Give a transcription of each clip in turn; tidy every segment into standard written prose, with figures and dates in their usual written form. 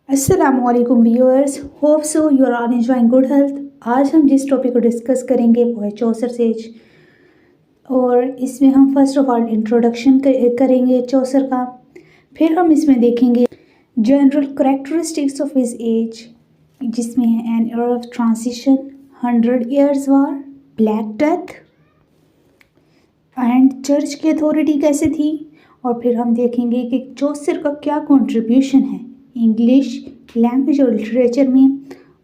अस्सलामुअलैकुम viewers, hope so you are all enjoying good health. आज हम जिस टॉपिक को डिस्कस करेंगे वो है चौसर सेज। और इसमें हम फर्स्ट ऑफ ऑल इंट्रोडक्शन करेंगे चौसर का। फिर हम इसमें देखेंगे general characteristics of his age, जिसमें है an era of transition, 100 years war, black death and church की अथॉरिटी कैसे थी। और फिर हम देखेंगे कि चौसर का क्या कंट्रीब्यूशन है इंग्लिश लैंग्वेज और लिटरेचर में।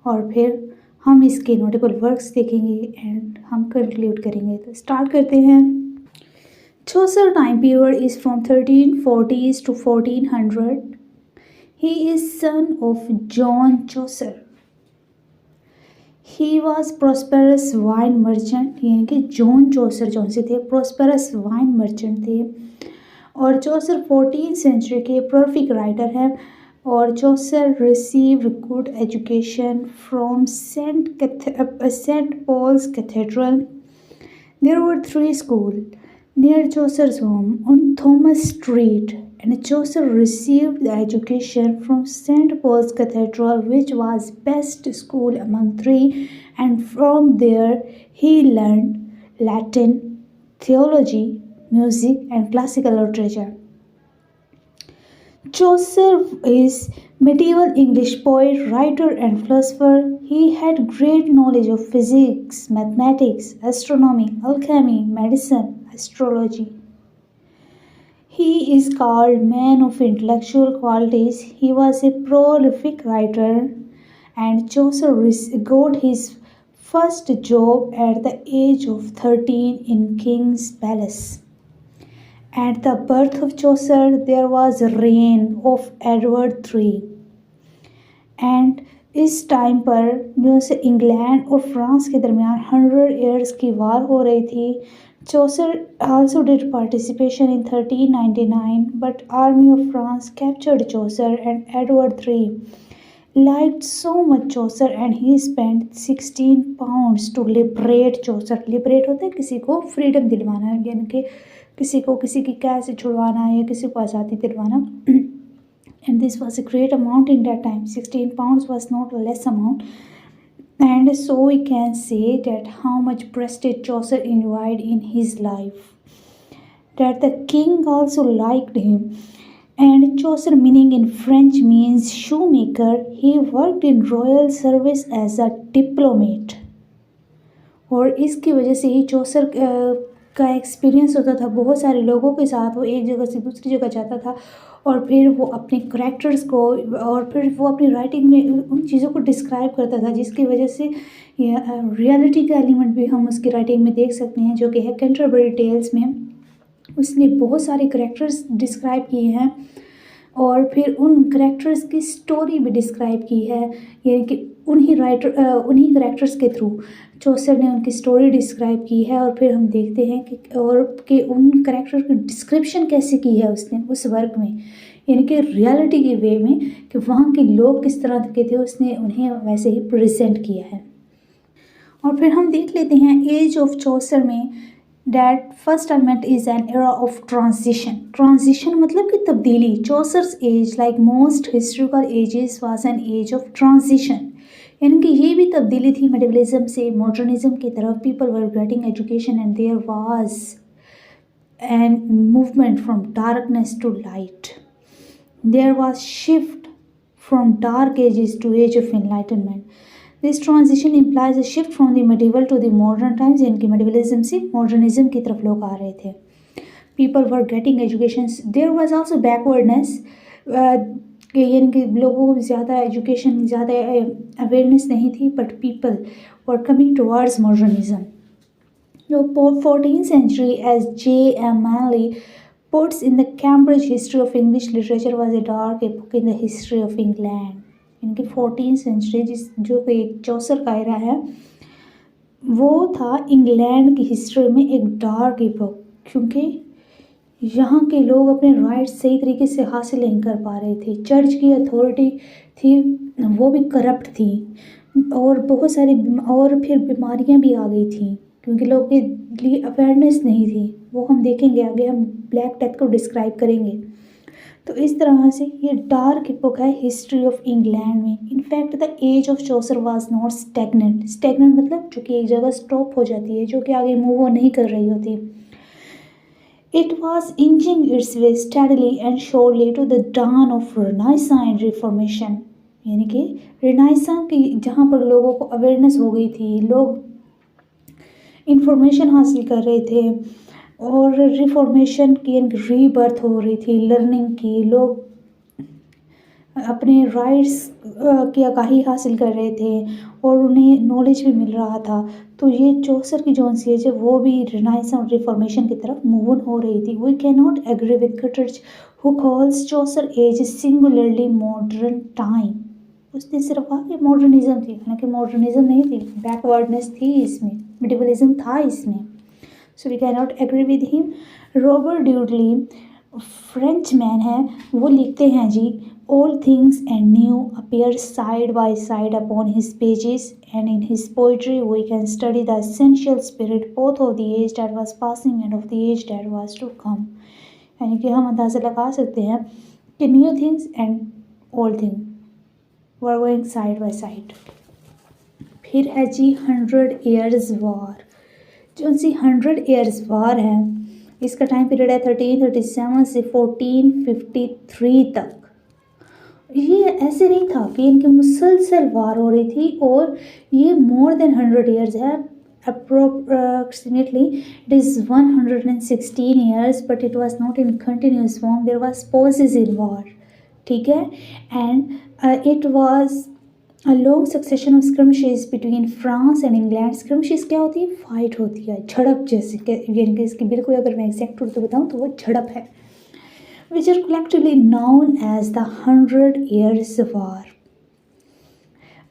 और फिर हम इसके नोटेबल वर्क्स देखेंगे एंड हम कंक्लूड करेंगे। तो स्टार्ट करते हैं। Chaucer time period is from 1340s to 1400। He is son of John Chaucer. He was prosperous wine merchant, यानी कि जॉन चौसर जौन से थे प्रॉस्पेरस वाइन मर्चेंट थे। और चौसर 14th सेंचुरी के प्रोलिफिक राइटर हैं। और Chaucer received good education from Saint Paul's cathedral. There were 3 schools near Chaucer's home on Thomas Street, and Chaucer received the education from St. Paul's Cathedral, which was best school among 3, and from there he learned Latin, theology, music, and classical literature. Chaucer is medieval English poet, writer, and philosopher. He had great knowledge of physics, mathematics, astronomy, alchemy, medicine, astrology. He is called man of intellectual qualities. He was a prolific writer, and Chaucer got his first job at the age of 13 in King's Palace. At the birth of Chaucer, there was a reign of Edward III, and इस time पर जो से England और France के दरमियान 100 years की वार हो रही थी। चौसर also did participation in 1399, but army of France captured Chaucer, and Edward III liked so much Chaucer and he spent 16 pounds to liberate Chaucer. Liberate होता है किसी को फ्रीडम दिलवाना, यानी कि किसी को किसी की कैद से छुड़वाना या किसी को आज़ादी दिलवाना। And this was a great amount in that time. 16 pounds was not a less amount. And so we can say that how much prestige Chaucer enjoyed in his life, that the king also liked him. And Chaucer, meaning in French, means shoemaker. He worked in royal service as a diplomat. और इसकी वजह से ही चौसर का experience होता था बहुत सारे लोगों के साथ। वो एक जगह से दूसरी जगह जाता था और फिर वो अपने करैक्टर्स को और फिर वो अपनी राइटिंग में उन चीज़ों को डिस्क्राइब करता था, जिसकी वजह से रियलिटी का एलिमेंट भी हम उसकी राइटिंग में देख सकते हैं, जो कि है कैंटरबरी टेल्स में। उसने बहुत सारे करैक्टर्स डिस्क्राइब किए हैं और फिर उन करैक्टर्स की स्टोरी भी डिस्क्राइब की है, यानी कि उन्हीं करैक्टर्स के थ्रू चौसर ने उनकी स्टोरी डिस्क्राइब की है। और फिर हम देखते हैं कि उन करैक्टर की डिस्क्रिप्शन कैसे की है उसने उस वर्क में, यानी कि रियलिटी के वे में कि वहाँ के लोग किस तरह के थे, उसने उन्हें वैसे ही प्रेजेंट किया है। और फिर हम देख लेते हैं एज ऑफ चौसर में that first element is an era of transition. Transition मतलब कि तब्दीली। Chaucer's age, like most historical ages, was an age of transition. यानी कि ये भी तब्दीली थी मेडिवलिज्म से मॉडर्निज्म की तरफ। People were getting education and there was an movement from darkness to light. There was shift from dark ages to age of enlightenment. This transition implies a shift from the medieval to the modern times, यानी कि मेडिवलिज्म से modernism की तरफ लोग आ रहे थे। People were getting education. There was also backwardness, यानी कि लोगों को ज़्यादा एजुकेशन ज़्यादा अवेयरनेस नहीं थी, but people were coming towards modernism. The 14th century, as J.M. Manley puts in the Cambridge History of English Literature, was a dark epoch in the history of England. इनकी 14th century जो कि चौसर का era है, वो था England की history में एक डार्क इपोक, क्योंकि यहाँ के लोग अपने राइट्स सही तरीके से हासिल नहीं कर पा रहे थे। चर्च की अथॉरिटी थी वो भी करप्ट थी और बहुत सारी और फिर बीमारियाँ भी आ गई थी क्योंकि लोगों के लिए अवेयरनेस नहीं थी। वो हम देखेंगे आगे, हम ब्लैक डेथ को डिस्क्राइब करेंगे। तो इस तरह से ये डार्क इपोक है हिस्ट्री ऑफ इंग्लैंड में। In fact the age of Chaucer was not stagnant, stagnant मतलब जो कि एक जगह स्टॉप हो जाती है, जो कि आगे मूव ऑन नहीं कर रही होती। It was inching its way steadily and surely to the dawn of Renaissance and reformation, यानी कि रिनाइसा की जहाँ पर लोगों को अवेयरनेस हो गई थी, लोग इंफॉर्मेशन हासिल कर रहे थे और रिफॉर्मेशन की रीबर्थ हो रही थी, लर्निंग की, लोग अपने राइट्स की आगाही हासिल कर रहे थे और उन्हें नॉलेज भी मिल रहा था। तो ये चौसर की जो एज है वो भी रिनाइसेंस और रिफॉर्मेशन की तरफ मूव ऑन हो रही थी। We can not agree with Cutters who calls Chaucer as singularly modern time. उसने सिर्फ कहा कि मॉडर्निज्म थी, हालांकि मॉडर्निज्म नहीं थी, बैकवर्डनेस थी इसमें, मिडिवलिज्म था इसमें। So we can not agree with him. Robert Dudley French man है, वो लिखते हैं जी, all things and new appear side by side upon his pages, and in his poetry we can study the essential spirit both of the age that was passing and of the age that was to come। यानी कि हम अंदाज़ा लगा सकते हैं कि new things and old thing were going side by side. फिर है जी 100 ईयर्स वार। जो सी 100 ईयर्स वार है, इसका टाइम पीरियड है 1337 से 1453 तक। ये ऐसे नहीं था कि इनकी मुसलसल वार हो रही थी, और ये मोर देन 100 ईयर्स है। approximately it is 116 years, but it was not in continuous form, there was pauses in war, ठीक है। and it was a long succession of skirmishes between France and England। skirmishes क्या होती है? Fight होती है, झड़प जैसे, यानी कि इसकी बिल्कुल अगर मैं एग्जैक्ट उर्दू बताऊँ तो वो झड़प है, which are collectively known as the 100 Years' War।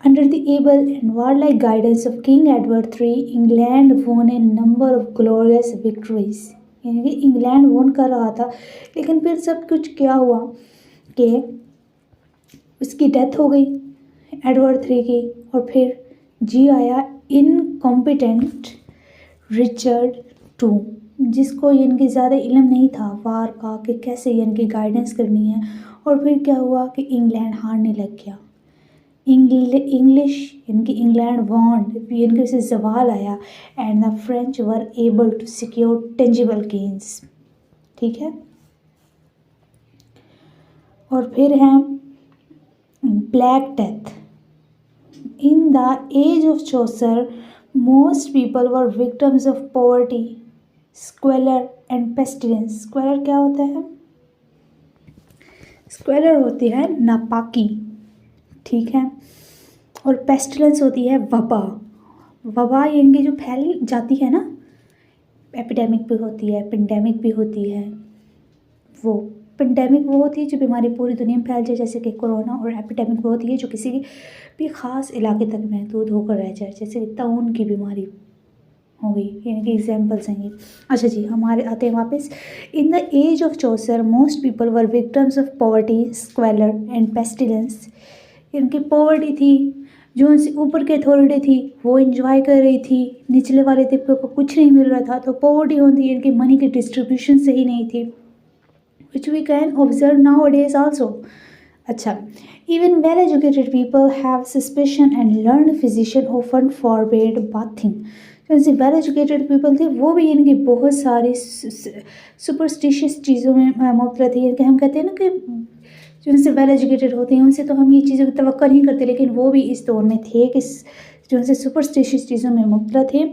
Under the able and warlike guidance of King Edward III, England won a number of glorious victories। यानी कि इंग्लैंड वोन कर रहा था, लेकिन फिर सब कुछ क्या हुआ कि उसकी डेथ हो गई एडवर्ड III की, और फिर जी आया इनकॉम्पिटेंट रिचर्ड II, जिसको इनकी ज़्यादा इल्म नहीं था वार का कि कैसे इनकी गाइडेंस करनी है। और फिर क्या हुआ कि इंग्लैंड हारने लग गया। इंग्लिश इनकी इंग्लैंड वॉन्ड, इनके से जवाल आया, and the French were able to secure tangible gains, ठीक है। और फिर है Black Death. In the age of Chaucer most people were victims of poverty, squalor and pestilence. Squalor क्या होता है? स्क्वेलर होती है नापाकी, ठीक है, और पेस्टिलेंस होती है वबा। वबा इनकी जो फैली जाती है ना, एपिडेमिक भी होती है, पेंडेमिक भी होती है। वो पेंडेमिक वो होती है जो बीमारी पूरी दुनिया में फैल जाए, जैसे कि कोरोना, और एपिडेमिक वो होती है जो किसी भी ख़ास इलाके तक महदूद होकर रह जाए, जैसे कि ताउन की बीमारी हो गई, यानी कि एग्जाम्पल्स हैं ये। अच्छा जी, हमारे आते हैं वापस। In the age of Chaucer most people were victims of poverty, squalor and pestilence. इनकी पॉवर्टी थी, जो उनसे ऊपर की अथॉरिटी थी वो इंजॉय कर रही थी, निचले वाले तबके को कुछ नहीं मिल रहा था। तो पॉवर्टी होती है, इनकी मनी की डिस्ट्रीब्यूशन सही नहीं थी, which we can observe nowadays also. अच्छा, even well educated people have suspicion and learned physician often forbade bathing. जो वेल एजुकेटेड पीपल थे वो भी इनकी बहुत सारी सुपरस्टिशियस चीज़ों में मुब्तला थी। इनके हम कहते हैं ना कि जो उनसे वेल एजुकेटेड होते हैं उनसे तो हम ये चीज़ों की तवक्को नहीं करते, लेकिन वो भी इस दौर में थे कि जो उनसे सुपरस्टिशियस चीज़ों में मुब्तला थे।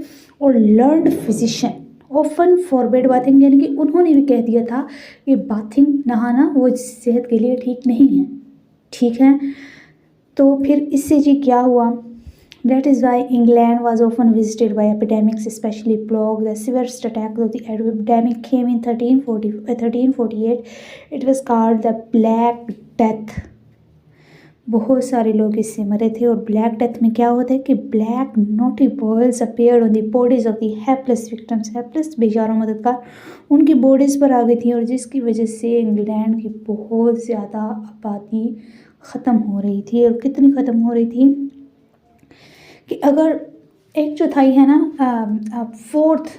और learned physician often forbade bathing, यानी कि उन्होंने भी कह दिया था कि बाथिंग नहाना वो सेहत के लिए ठीक नहीं है, ठीक है। तो फिर इससे जी क्या हुआ? That is why England was often visited by epidemics, especially plague. The severest attack of the epidemic came in 1348. It was called the Black Death. बहुत सारे लोग इससे मरे थे। और ब्लैक डेथ में क्या होता है कि black knotty boils appeared on the bodies of the helpless victims. Helpless बेचारों मददगार उनकी बॉडीज़ पर आ गई थी, और जिसकी वजह से इंग्लैंड की बहुत ज़्यादा आबादी ख़त्म हो रही थी। और कितनी ख़त्म हो रही थी कि अगर एक चौथाई है ना, फोर्थ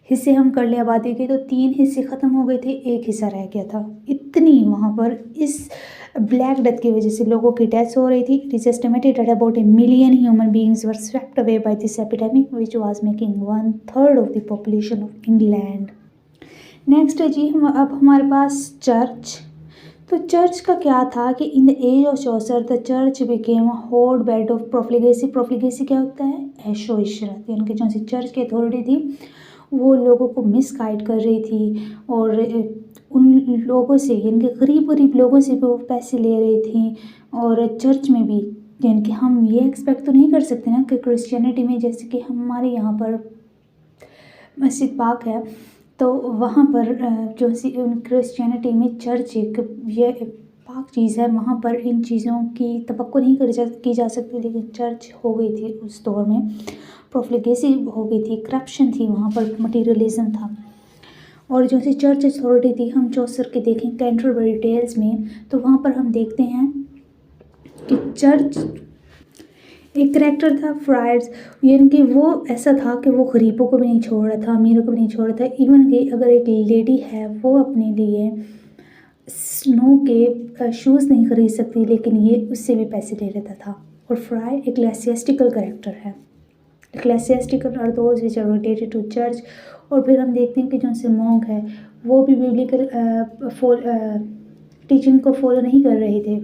हिस्से हम कर ले आबादी के, तो 3 हिस्से ख़त्म हो गए थे, 1 हिस्सा रह गया था। इतनी वहाँ पर इस ब्लैक डेथ की वजह से लोगों की डेथ्स हो रही थी। It is estimated that about 1 million human beings were swept away by this epidemic which was making 1/3 of the population of England. Next है जी, अब हमारे पास चर्च। तो चर्च का क्या था कि in the age of Chaucer the church became hotbed of profligacy. Profligacy क्या होता है? ऐशो इशरत, यानी कि जो सी चर्च की अथॉरिटी थी वो लोगों को मिसगाइड कर रही थी और उन लोगों से, यानी कि गरीब गरीब लोगों से भी वो पैसे ले रही थी। और चर्च में भी, यानी कि हम ये एक्सपेक्ट तो नहीं कर सकते ना कि क्रिश्चियनिटी में, जैसे कि हमारे यहाँ पर मस्जिद पाक है, तो वहाँ पर जो सी क्रिश्चियनिटी में चर्च एक ये पाक चीज़ है, वहाँ पर इन चीज़ों की तवक्को नहीं की जा सकती, लेकिन चर्च हो गई थी उस दौर में। प्रोफ्लिगेसी हो गई थी, करप्शन थी वहाँ पर, मटीरियलिज्म था। और जो सी चर्च अथॉरिटी थी, हम चौसर के देखें कैंटरबरी टेल्स में, तो वहाँ पर हम देखते हैं कि चर्च एक करैक्टर था फ्रायर्स, यानी कि वो ऐसा था कि वो गरीबों को भी नहीं छोड़ रहा था, अमीरों को भी नहीं छोड़ रहा था। इवन कि अगर एक लेडी है वो अपने लिए स्नो के शूज़ नहीं खरीद सकती, लेकिन ये उससे भी पैसे ले लेता था। और फ्राय एक्लेसियास्टिकल करैक्टर है। Ecclesiastical are those which are related to church. और फिर हम देखते हैं कि जो से मॉन्क है वो भी बिब्लिकल टीचिंग को फॉलो नहीं कर रहे थे,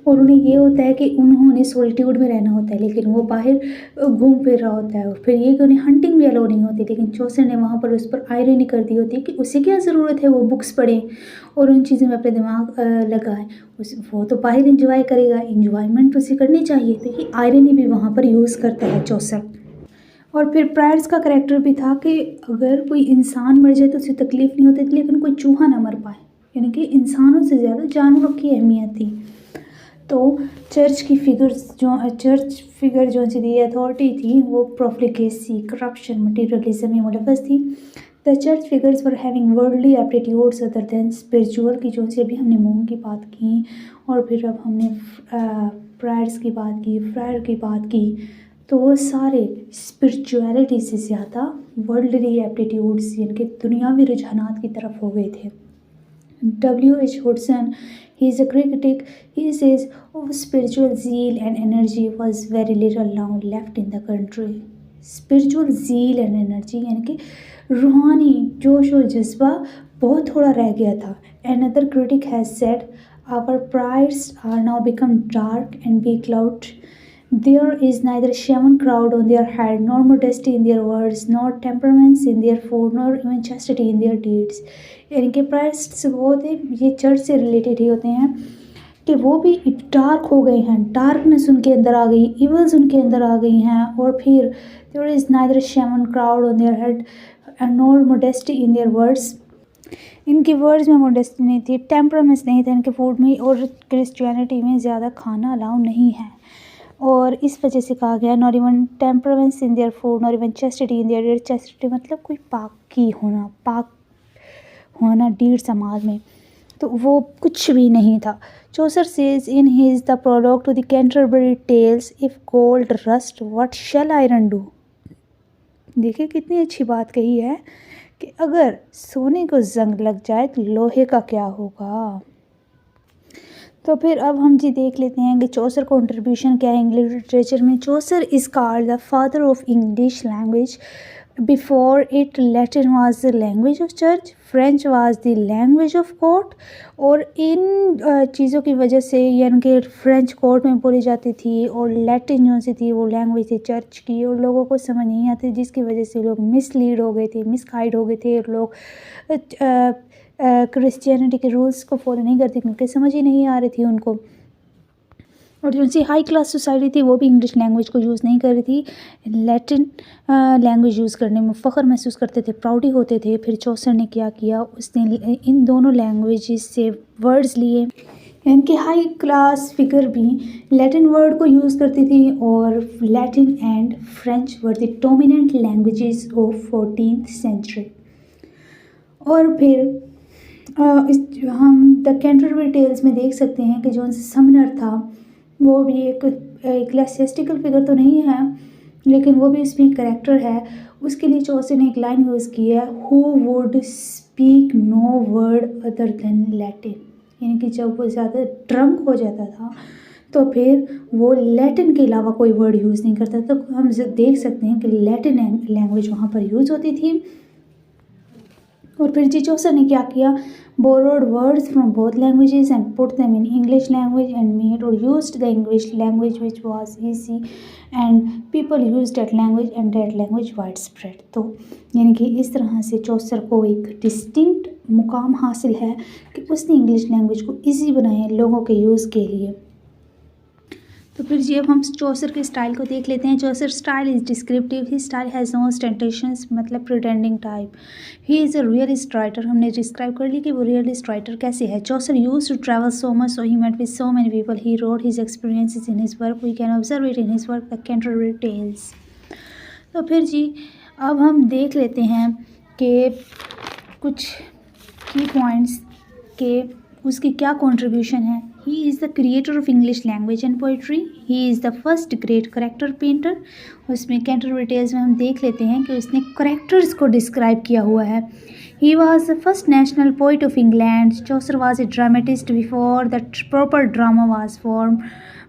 और उन्हें ये होता है कि उन्होंने सॉलिट्यूड में रहना होता है, लेकिन वो बाहर घूम फिर रहा होता है। और फिर ये कि उन्हें हंटिंग भी अलाउ नहीं होती, लेकिन चौसर ने वहाँ पर उस पर आयरनी कर दी होती है कि उसे क्या ज़रूरत है वो बुक्स पढ़े और उन चीज़ों में अपने दिमाग लगाए। वो तो बाहर इंजॉय करेगा, इंजॉयमेंट उसे करनी चाहिए, तो ये आयरनी भी वहाँ पर यूज़ करता है चौसर। और फिर प्रायर्स का करैक्टर भी था कि अगर कोई इंसान मर जाए तो उसे तकलीफ़ नहीं होती, लेकिन कोई चूहा ना मर पाए, यानी कि इंसानों से ज़्यादा जानवरों की अहमियत थी। तो चर्च की चर्च फिगर जो सी अथॉरिटी थी वो प्रोफ्लिगेसी, करप्शन, मटीरियलिज्म में मुलव्वस थी। The church figures were having worldly aptitudes other than spiritual, की जो सी अभी हमने मोंग की बात की, और फिर अब हमने प्रायर्स की बात की, फ्रायर की बात की, तो वो सारे स्पिरिचुअलिटी से ज़्यादा वर्ल्डली एप्टीट्यूड्स, यानी कि दुनियावी रुझानात की तरफ हो गए थे। W.H. Hudson, he is a critic. He says of spiritual zeal and energy was very little now left in the country. Spiritual zeal and energy यानी कि रूहानी जोश और जज्बा बहुत थोड़ा रह गया था। Another critic has said, our prayers are now become dark and beclouded. There is neither shaman crowd on their head, nor modesty in their words, nor temperaments in their food, nor even chastity in their deeds. यानी कि priors वो थे, ये church से related ही होते हैं कि वो भी डार्क हो गए हैं, डार्कनेस उनके अंदर आ गई, इवल्स उनके अंदर आ गई हैं। और फिर there is neither shaman crowd on their head nor modesty in their words. इनके वर्ड्स में मॉडेस्टी नहीं थी, टेम्परामेंट्स नहीं था इनके फूड में, और क्रिश्चियनिटी में ज़्यादा खाना अलाउ नहीं है। और इस वजह से कहा गया not even temperaments in their food, not even chastity in their deed. Chastity मतलब कोई पाकी होना, पाक होना डीड समाज में, तो वो कुछ भी नहीं था। Chaucer says in his the prologue to the Canterbury Tales, if gold rust what shall iron do. देखिए कितनी अच्छी बात कही है कि अगर सोने को जंग लग जाए तो लोहे का क्या होगा। तो फिर अब हम जी देख लेते हैं कि चौसर कंट्रीब्यूशन क्या है इंग्लिश लिटरेचर में। Chaucer is called the father of English language. Before it Latin was the language of church, French was the language of court. और इन चीज़ों की वजह से, यानी कि फ्रेंच कोर्ट में बोली जाती थी, और लैटिन जो सी थी वो लैंग्वेज थी चर्च की, और लोगों को समझ नहीं आती, जिसकी वजह से लोग मिसलीड हो गए थे, मिसगाइड हो गए थे, और लोग क्रिश्चियनिटी के रूल्स को फॉलो नहीं करती क्योंकि समझ ही नहीं आ रही थी उनको। और जो सी हाई क्लास सोसाइटी थी वो भी इंग्लिश लैंग्वेज को यूज़ नहीं कर रही थी, लैटिन लैंग्वेज यूज़ करने में फ़ख्र महसूस करते थे, प्राउडी होते थे। फिर चौसर ने क्या किया, उसने इन दोनों लैंग्वेजेस से वर्ड्स लिए, यानी कि हाई क्लास फिगर भी लैटिन वर्ड को यूज़ करती थी, और Latin and French were the dominant languages of 14th century. और फिर हम द कैंटरबरी टेल्स में देख सकते हैं कि जो समनर था वो भी एक एक्लेसियास्टिकल फिगर तो नहीं है, लेकिन वो भी इसमें करेक्टर है। उसके लिए चौसर ने एक लाइन यूज़ की है, who would speak no word other than Latin, यानी कि जब वो ज़्यादा ड्रंक हो जाता था तो फिर वो लैटिन के अलावा कोई वर्ड यूज़ नहीं करता। तो हम देख सकते हैं कि लैटिन लैंग्वेज वहाँ पर यूज़ होती थी। और फिर जी चौसर ने क्या किया, borrowed words from both languages and put them in English language and made और used the English language which was easy and people used that language and that language wide spread. तो यानी कि इस तरह से चौसर को एक डिस्टिंक्ट मुकाम हासिल है कि उसने इंग्लिश लैंग्वेज को ईजी बनाया लोगों के यूज़ के लिए। तो फिर जी अब हम चौसर के स्टाइल को देख लेते हैं। Chaucer style is descriptive, he style has no ostentations, मतलब pretending type. He is a realist writer, हमने डिस्क्राइब कर ली कि वो रियलिस्ट राइटर कैसे है। Chaucer use to travel so much, so he met with so many people, he wrote his experiences in his work, we can observe it in his work the Canterbury Tales. तो फिर जी अब हम देख लेते हैं कि कुछ की पॉइंट्स के उसकी क्या कंट्रीब्यूशन है। ही is the creator of English language and poetry, he is the first great character painter. उसमें कैंटरबरी टेल्स में हम देख लेते हैं कि उसने करेक्टर्स को डिस्क्राइब किया हुआ है। He was the first national poet of England, Chaucer was a dramatist before the proper drama was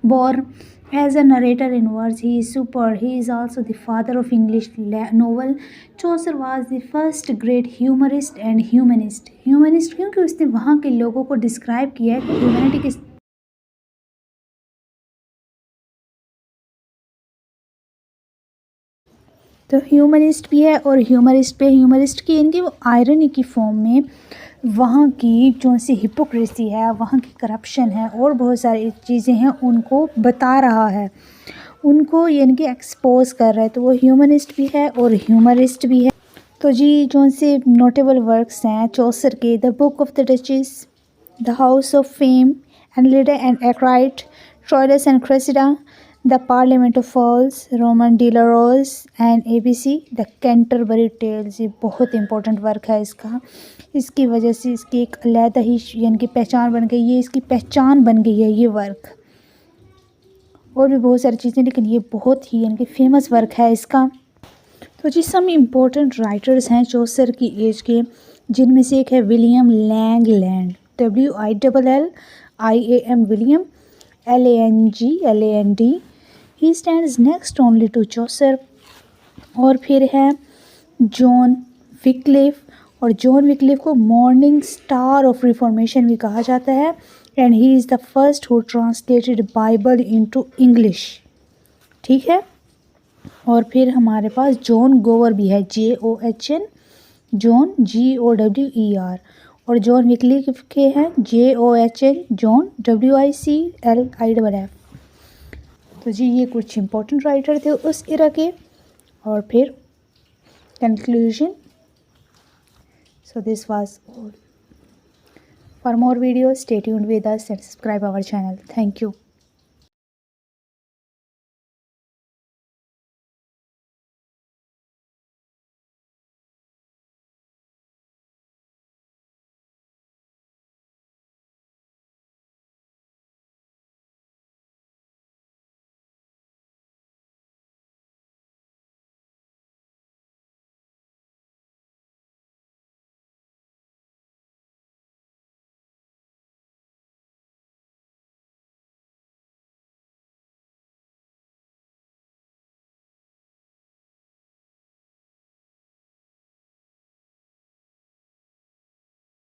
born. As a narrator in words, he is superb. He is also the father of English novel. Chaucer was the first great humorist and humanist. Humanist क्योंकि उसने वहाँ के लोगों को describe किया है कि humanity किस तो ह्यूमनिस्ट भी है और ह्यूमरिस्ट पे ह्यूमरिस्ट की इनकी वो आयरनी की फॉर्म में वहाँ की जो सी हिपोक्रेसी है, वहाँ की करप्शन है और बहुत सारी चीज़ें हैं उनको बता रहा है, उनको यानी कि एक्सपोज कर रहा है। तो वो ह्यूमनिस्ट भी है और ह्यूमरिस्ट भी है। तो जी जो से नोटेबल वर्क्स हैं चौसर के, the Book of the Duchess, the House of Fame, Anelida and एक्राइट, Troilus and Cressida, the Parliament of Fowls, Roman de la Rose and ABC, the Canterbury Tales. ये बहुत इंपॉर्टेंट वर्क है इसका, इसकी वजह से इसकी एक अलहदा ही यानी कि पहचान बन गई, ये इसकी पहचान बन गई है ये वर्क। और भी बहुत सारी चीज़ें, लेकिन ये बहुत ही यानी कि फेमस वर्क है इसका। तो जी सम इम्पोर्टेंट राइटर्स हैं चौसर की एज के, जिनमें से एक है William Langland, WILLIAM William, LAND, he stands next only to Chaucer. और फिर है जॉन विक्लिफ, और जॉन विक्लिफ को मॉर्निंग स्टार ऑफ रिफॉर्मेशन भी कहा जाता है, and he is the first who translated Bible into English. ठीक है। और फिर हमारे पास जॉन गोवर भी है, JOHN, जॉन GOWER, और जॉन विक्लिफ के हैं JOHN, जॉन WICLIFF। तो जी ये कुछ इंपॉर्टेंट राइटर थे उस एरा के। और फिर conclusion, so this was all. For more videos stay tuned with us and subscribe our channel. Thank you.